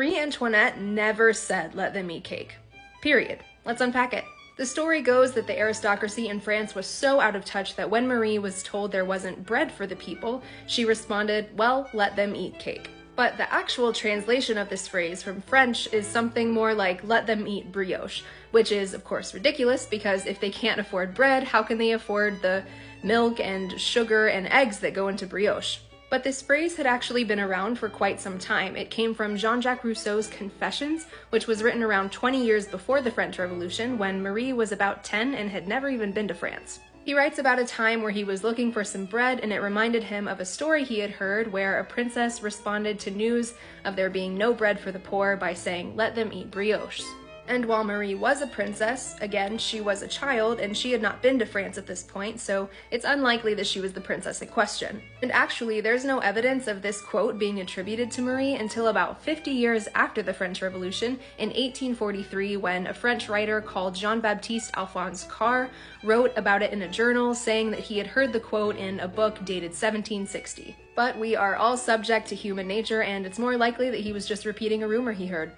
Marie Antoinette never said, "Let them eat cake." Period. Let's unpack it. The story goes that the aristocracy in France was so out of touch that when Marie was told there wasn't bread for the people, she responded, "Well, let them eat cake." But the actual translation of this phrase from French is something more like "let them eat brioche," which is, of course, ridiculous because if they can't afford bread, how can they afford the milk and sugar and eggs that go into brioche? But this phrase had actually been around for quite some time. It came from Jean-Jacques Rousseau's Confessions, which was written around 20 years before the French Revolution, when Marie was about 10 and had never even been to France. He writes about a time where he was looking for some bread, and it reminded him of a story he had heard where a princess responded to news of there being no bread for the poor by saying, "Let them eat brioches." And while Marie was a princess, again, she was a child, and she had not been to France at this point, so it's unlikely that she was the princess in question. And actually, there's no evidence of this quote being attributed to Marie until about 50 years after the French Revolution, in 1843, when a French writer called Jean-Baptiste Alphonse Karr wrote about it in a journal, saying that he had heard the quote in a book dated 1760. But we are all subject to human nature, and it's more likely that he was just repeating a rumor he heard.